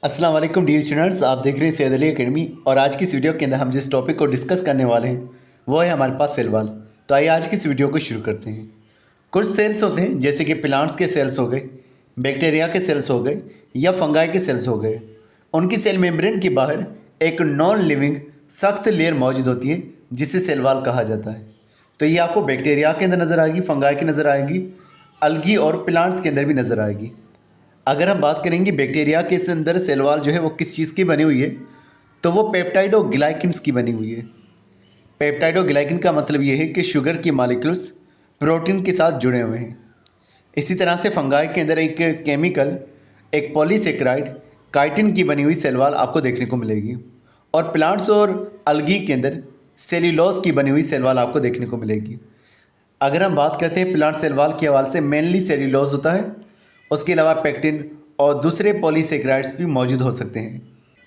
अस्सलाम वालेकुम dear students, आप देख रहे हैं सैयद अली एकेडमी। और आज की इस वीडियो के अंदर हम जिस टॉपिक को डिस्कस करने वाले हैं वो है हमारे पास सेल वॉल। तो आइए आज की इस वीडियो को शुरू करते हैं। कुछ सेल्स होते हैं जैसे कि प्लांट्स के सेल्स हो गए, बैक्टीरिया के सेल्स हो गए या फंगाई के सेल्स हो गए। उनकी सेल मेम्ब्रेन के बाहर एक नॉन लिविंग सख्त लेयर मौजूद होती है जिसे सेल वॉल कहा जाता है। तो ये आपको बैक्टीरिया के अंदर नज़र आएगी, फंगाई के नज़र आएगी, अलगी और प्लांट्स के अंदर भी नज़र आएगी। अगर हम बात करेंगे बैक्टीरिया के अंदर सेल वॉल जो है वो किस चीज़ की बनी हुई है, तो वो पेप्टाइडोग्लाइकन्स की बनी हुई है। पेप्टाइडोग्लाइकन का मतलब ये है कि शुगर की मॉलिक्यूल्स प्रोटीन के साथ जुड़े हुए हैं। इसी तरह से फंगाई के अंदर एक केमिकल, एक पॉलीसेकेराइड काइटिन की बनी हुई सेल वॉल आपको देखने को मिलेगी। और प्लांट्स और अलगी के अंदर सेल्यूलोज की बनी हुई सेल वॉल आपको देखने को मिलेगी। अगर हम बात करते हैं प्लांट सेल वॉल के हवाले से, मेनली सेल्यूलोज होता है, उसके अलावा पेक्टिन और दूसरे पॉलीसेकेराइड्स भी मौजूद हो सकते हैं।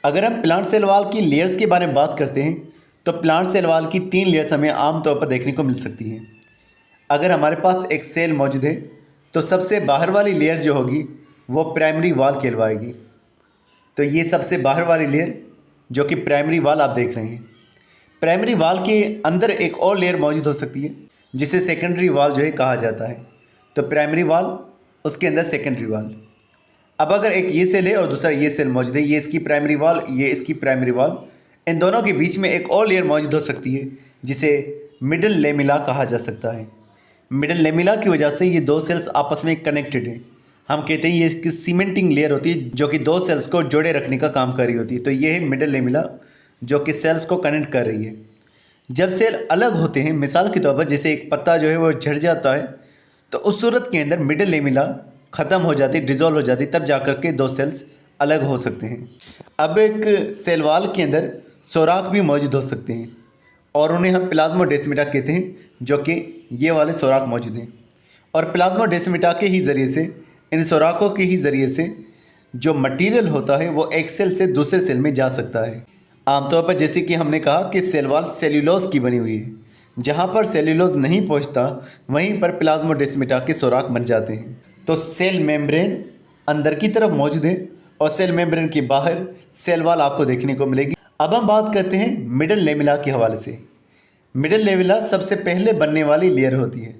अगर हम प्लांट सेल वॉल की लेयर्स के बारे में बात करते हैं तो प्लांट सेल वॉल की 3 लेयर्स हमें आमतौर पर देखने को मिल सकती हैं। अगर हमारे पास एक सेल मौजूद है तो सबसे बाहर वाली लेयर जो होगी वो प्राइमरी वॉल कहलवाएगी। तो ये सबसे बाहर वाली लेयर जो कि प्राइमरी वॉल आप देख रहे हैं। प्राइमरी वॉल के अंदर एक और लेयर मौजूद हो सकती है जिसे सेकेंडरी वॉल जो है कहा जाता है। तो प्राइमरी वॉल, उसके अंदर सेकेंडरी वॉल। अब अगर एक ये सेल है और दूसरा ये सेल मौजूद है, ये इसकी प्राइमरी वॉल, ये इसकी प्राइमरी वॉल, इन दोनों के बीच में एक और लेयर मौजूद हो सकती है जिसे मिडल लेमिला कहा जा सकता है। मिडल लेमिला की वजह से ये दो सेल्स आपस में कनेक्टेड हैं। हम कहते हैं ये इसकी सीमेंटिंग लेयर होती है जो कि दो सेल्स को जोड़े रखने का काम कर रही होती है। तो ये है मिडल लेमिला जो कि सेल्स को कनेक्ट कर रही है। जब सेल अलग होते हैं, मिसाल के तौर पर जैसे एक पत्ता जो है वो झड़ जाता है, तो उस सूरत के अंदर मिडल लेमिला ख़त्म हो जाती, डिज़ोल्व हो जाती, तब जाकर के दो सेल्स अलग हो सकते हैं। अब एक सेल वॉल के अंदर सोराख भी मौजूद हो सकते हैं और उन्हें हम प्लाज्मोडेस्माटा कहते हैं, जो कि ये वाले सोराख मौजूद हैं। और प्लाज्मोडेस्माटा के ही ज़रिए से, इन सोराखों के ही ज़रिए से जो मटीरियल होता है वो एक सेल से दूसरे सेल में जा सकता है। आमतौर पर जैसे कि हमने कहा कि सेल वॉल सेल्यूलोज की बनी हुई है। जहाँ पर सेल्यूलोज नहीं पहुँचता वहीं पर प्लाज्मोडेस्माटा के सोराख बन जाते हैं। तो सेल मेम्ब्रेन अंदर की तरफ मौजूद है और सेल मेम्ब्रेन के बाहर सेल वॉल आपको देखने को मिलेगी। अब हम बात करते हैं मिडल लेमिला के हवाले से। मिडल लेमिला सबसे पहले बनने वाली लेयर होती है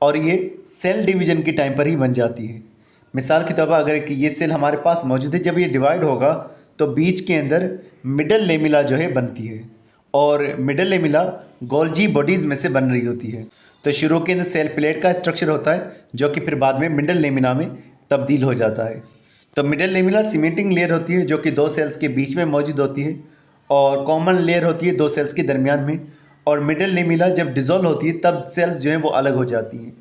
और ये सेल डिवीज़न के टाइम पर ही बन जाती है। मिसाल के तौर पर अगर ये सेल हमारे पास मौजूद है, जब ये डिवाइड होगा तो बीच के अंदर मिडल लेमिला जो है बनती है और मिडल लेमिला गोल्जी बॉडीज़ में से बन रही होती है। तो शुरू के अंदर सेल प्लेट का स्ट्रक्चर होता है जो कि फिर बाद में मिडल लेमिना में तब्दील हो जाता है। तो मिडल लेमिला सीमेंटिंग लेयर होती है जो कि दो सेल्स के बीच में मौजूद होती है और कॉमन लेयर होती है दो सेल्स के दरमियान में। और मिडल लेमिला जब डिज़ोल्व होती है तब सेल्स जो हैं वो अलग हो जाती हैं।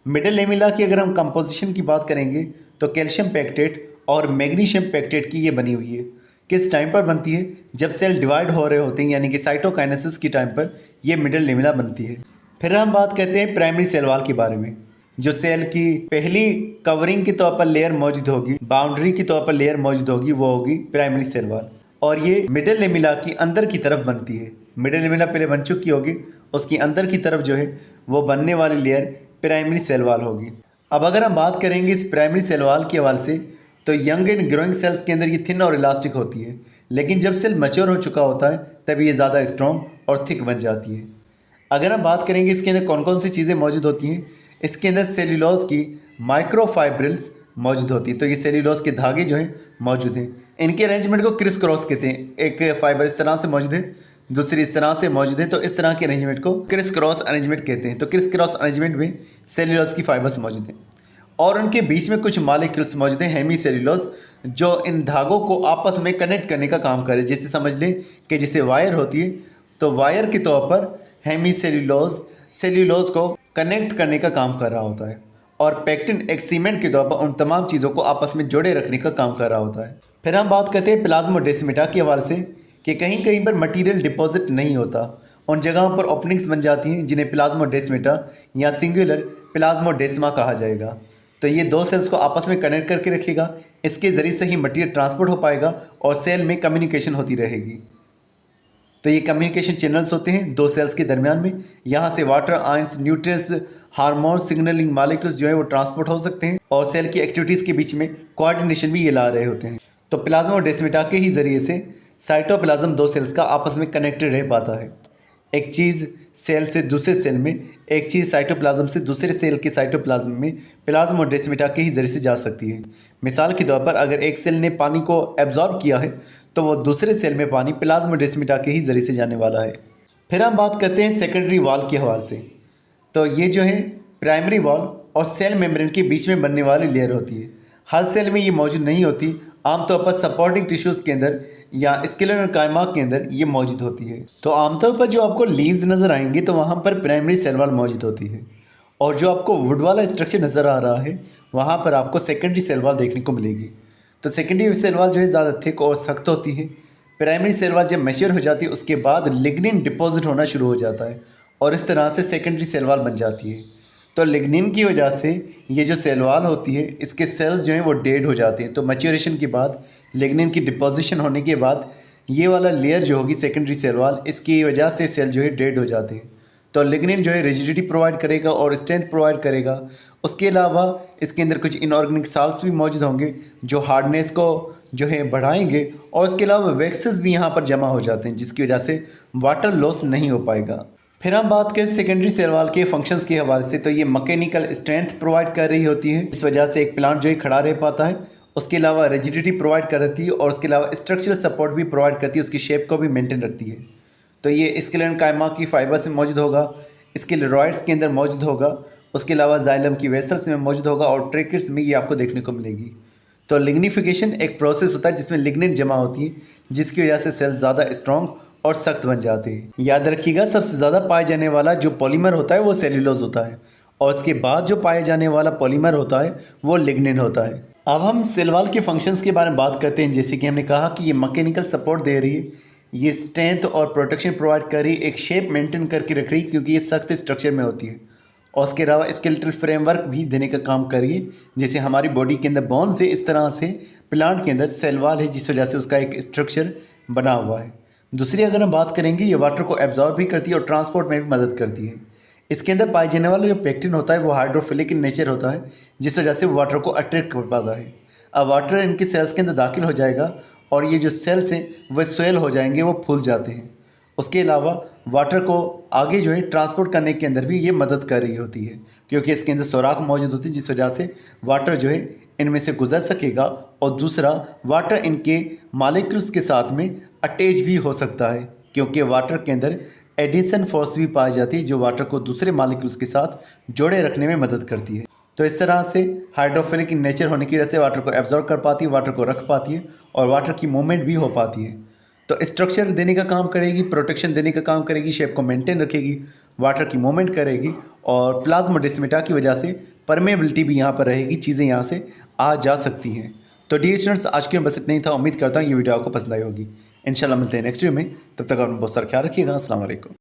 मिडल लेमिला की अगर हम कंपोजिशन की बात करेंगे तो कैल्शियम पैक्टेट और मैग्नीशियम पैक्टेट की ये बनी हुई है। किस टाइम पर बनती है? जब सेल डिवाइड हो रहे होते हैं, यानी कि साइटोकाइनेसिस की टाइम पर ये मिडल लेमिला बनती है। फिर हम बात करते हैं प्राइमरी सेल वॉल के बारे में। जो सेल की पहली कवरिंग के तौर पर लेयर मौजूद होगी, बाउंड्री के तौर पर लेयर मौजूद होगी, वो होगी प्राइमरी सेल वॉल और ये मिडल लेमिला की अंदर की तरफ बनती है। मिडल लेमिला पहले बन चुकी होगी, उसकी अंदर की तरफ जो है वो बनने वाली लेयर प्राइमरी सेल वॉल होगी। अब अगर हम बात करेंगे इस प्राइमरी सेल वॉल के हवाले से, तो यंग एंड ग्रोइंग सेल्स के अंदर ये थिन और इलास्टिक होती है, लेकिन जब सेल मैच्योर हो चुका होता है तब ये ज़्यादा स्ट्रॉन्ग और थिक बन जाती है। अगर हम बात करेंगे इसके अंदर कौन कौन सी चीज़ें मौजूद होती हैं, इसके अंदर सेल्यूलोज की माइक्रोफाइब्रिल्स मौजूद होती है। तो ये सेल्यूलोज के धागे जो हैं मौजूद हैं। इनके अरेंजमेंट को क्रिस क्रॉस कहते हैं। एक फाइबर इस तरह से मौजूद है, दूसरी इस तरह से मौजूद है, तो इस तरह के अरेंजमेंट को क्रिस क्रॉस अरेंजमेंट कहते हैं। तो क्रिस क्रॉस अरेंजमेंट में सेल्यूलोज की फाइबर्स मौजूद हैं और उनके बीच में कुछ मॉलिक्यूल्स मौजूद हैं, हेमी सेल्यूलोज, जो इन धागों को आपस में कनेक्ट करने का काम करे। जैसे समझ लें कि जैसे वायर होती है, तो वायर के तौर पर हेमी सेल्यूलोज को कनेक्ट करने का काम कर रहा होता है और पेक्टिन एक सीमेंट के तौर पर उन तमाम चीज़ों को आपस में जोड़े रखने का काम कर रहा होता है। फिर हम बात करते हैं प्लाज्मोडेस्माटा के हवाले से कि कहीं कहीं पर मटेरियल डिपॉजिट नहीं होता, उन जगहों पर ओपनिंग्स बन जाती हैं जिन्हें प्लाज्मोडेस्माटा या सिंगुलर प्लाज्मोडेस्मा कहा जाएगा। तो ये दो सेल्स को आपस में कनेक्ट करके रखेगा, इसके ज़रिए से ही मटेरियल ट्रांसपोर्ट हो पाएगा और सेल में कम्युनिकेशन होती रहेगी। तो ये कम्युनिकेशन चैनल्स होते हैं दो सेल्स के दरमियान में। यहाँ से water ions, nutrients, hormone, signalling molecules जो है वो ट्रांसपोर्ट हो सकते हैं और सेल की एक्टिविटीज़ के बीच में कोऑर्डिनेशन भी ये ला रहे होते हैं। तो प्लाज्मोडेस्माटा के ही ज़रिए से साइटोप्लाज्म दो सेल्स का आपस में कनेक्टेड रह पाता है। एक चीज़ सेल से दूसरे सेल में, एक चीज़ साइटोप्लाज्म से दूसरे सेल के साइटोप्लाज्म में प्लाज्मोडेस्माटा के ही ज़रिए से जा सकती है। मिसाल के तौर पर अगर एक सेल ने पानी को एब्जॉर्ब किया है तो वो दूसरे सेल में पानी प्लाज्मोडेस्माटा के ही ज़रिए से जाने वाला है। फिर हम बात करते हैं सेकेंडरी वॉल के हवाले से। तो ये जो है प्राइमरी वॉल और सेल मेम्ब्रेन के बीच में बनने वाली लेयर होती है। हर सेल में ये मौजूद नहीं होती, आमतौर पर सपोर्टिंग टिश्यूज़ के अंदर या स्केलेटल कायमा के अंदर ये मौजूद होती है। तो आमतौर पर जो आपको लीव्स नज़र आएंगे तो वहाँ पर प्राइमरी सेल वॉल मौजूद होती है, और जो आपको वुड वाला स्ट्रक्चर नज़र आ रहा है वहाँ पर आपको सेकेंडरी सेल वॉल देखने को मिलेगी। तो सेकेंडरी सेल वॉल जो है ज़्यादा थिक और सख्त होती है। प्राइमरी सेल वॉल जब मैच्योर हो जाती है उसके बाद लिग्निन डिपॉजिट होना शुरू हो जाता है और इस तरह से सेकेंडरी सेल वॉल बन जाती है। तो लिग्निन की वजह से ये जो सेल वॉल होती है इसके सेल्स जो हैं वो डेड हो जाते हैं। तो मैच्योरेशन के बाद लिग्निन की डिपोजिशन होने के बाद ये वाला लेयर जो होगी सेकेंडरी सेल वॉल, इसकी वजह से सेल जो है डेड हो जाते हैं। तो लिग्निन जो है रिजिडिटी प्रोवाइड करेगा और स्ट्रेंथ प्रोवाइड करेगा। उसके अलावा इसके अंदर कुछ इनऑर्गेनिक साल्ट्स भी मौजूद होंगे जो हार्डनेस को जो है बढ़ाएंगे, और इसके अलावा वैक्सेस भी यहाँ पर जमा हो जाते हैं जिसकी वजह से वाटर लॉस नहीं हो पाएगा। फिर हम बात करें सेकेंडरी सेल वॉल के फंक्शंस के हवाले से, तो ये मैकेनिकल स्ट्रेंथ प्रोवाइड कर रही होती है, इस वजह से एक प्लांट जो है खड़ा रह पाता है। उसके अलावा रिजिडिटी प्रोवाइड करती है और उसके अलावा स्ट्रक्चरल सपोर्ट भी प्रोवाइड करती है, उसकी शेप को भी मेंटेन रखती है। तो ये स्केलेटल कायमा की फाइबर से मौजूद होगा, स्केलेरॉइड्स के अंदर मौजूद होगा, उसके अलावा जाइलम की वेसल्स में मौजूद होगा और ट्रेकिट्स में ये आपको देखने को मिलेगी। तो लिग्निफिकेशन एक प्रोसेस होता है जिसमें लिग्निन जमा होती है जिसकी वजह से सेल्स ज़्यादा स्ट्रॉन्ग और सख्त बन जाते हैं। याद रखिएगा सबसे ज़्यादा पाए जाने वाला जो पॉलीमर होता है वो सेल्यूलोज होता है, और उसके बाद जो पाए जाने वाला पॉलीमर होता है वो लिग्निन होता है। अब हम सेल वॉल के फंक्शंस के बारे में बात करते हैं। जैसे कि हमने कहा कि ये मैकेनिकल सपोर्ट दे रही है, ये स्ट्रेंथ और प्रोटेक्शन प्रोवाइड कर रही है, एक शेप मेंटेन करके रख रही है क्योंकि ये सख्त स्ट्रक्चर में होती है, और उसके अलावा स्केलेटल फ्रेमवर्क भी देने का काम कर रही है। जैसे हमारी बॉडी के अंदर बोन्स है, इस तरह से प्लांट के अंदर सेल वॉल है जिस वजह से उसका एक स्ट्रक्चर बना हुआ है। दूसरी अगर हम बात करेंगे, ये वाटर को एब्जॉर्ब भी करती है और ट्रांसपोर्ट में भी मदद करती है। इसके अंदर पाए जाने वाला जो पेक्टिन होता है वो हाइड्रोफिलिक इन नेचर होता है जिस वजह से वाटर को अट्रैक्ट कर पाता है। अब वाटर इनके सेल्स के अंदर दाखिल हो जाएगा और ये जो सेल्स हैं वह स्वेल हो जाएंगे, वो फूल जाते हैं। उसके अलावा वाटर को आगे जो है ट्रांसपोर्ट करने के अंदर भी ये मदद कर रही होती है क्योंकि इसके अंदर सुराख मौजूद होती है जिस वजह से वाटर जो है इनमें से गुजर सकेगा, और दूसरा वाटर इनके मॉलिक्यूल्स के साथ में अटैच भी हो सकता है क्योंकि वाटर के अंदर एडिशन फोर्स भी पाई जाती है जो वाटर को दूसरे मॉलिक्यूल्स के साथ जोड़े रखने में मदद करती है। तो इस तरह से हाइड्रोफिलिक इन नेचर होने की वजह से वाटर को एब्जॉर्ब कर पाती है, वाटर को रख पाती है और वाटर की मूवमेंट भी हो पाती है। तो स्ट्रक्चर देने का काम करेगी, प्रोटेक्शन देने का काम करेगी, शेप को मेंटेन रखेगी, वाटर की मूवमेंट करेगी, और प्लाज्मोडेस्माटा की वजह से परमेबिलिटी भी यहाँ पर रहेगी, चीज़ें यहाँ से आ जा सकती हैं। तो डियर स्टूडेंट्स, आज के लिए बस इतना ही था। उम्मीद करता हूँ ये वीडियो आपको पसंद आई होगी। इंशाल्लाह मिलते हैं नेक्स्ट वीडियो में, तब तक आपने बहुत सारा ख्याल रखिएगा। अस्सलाम वालेकुम।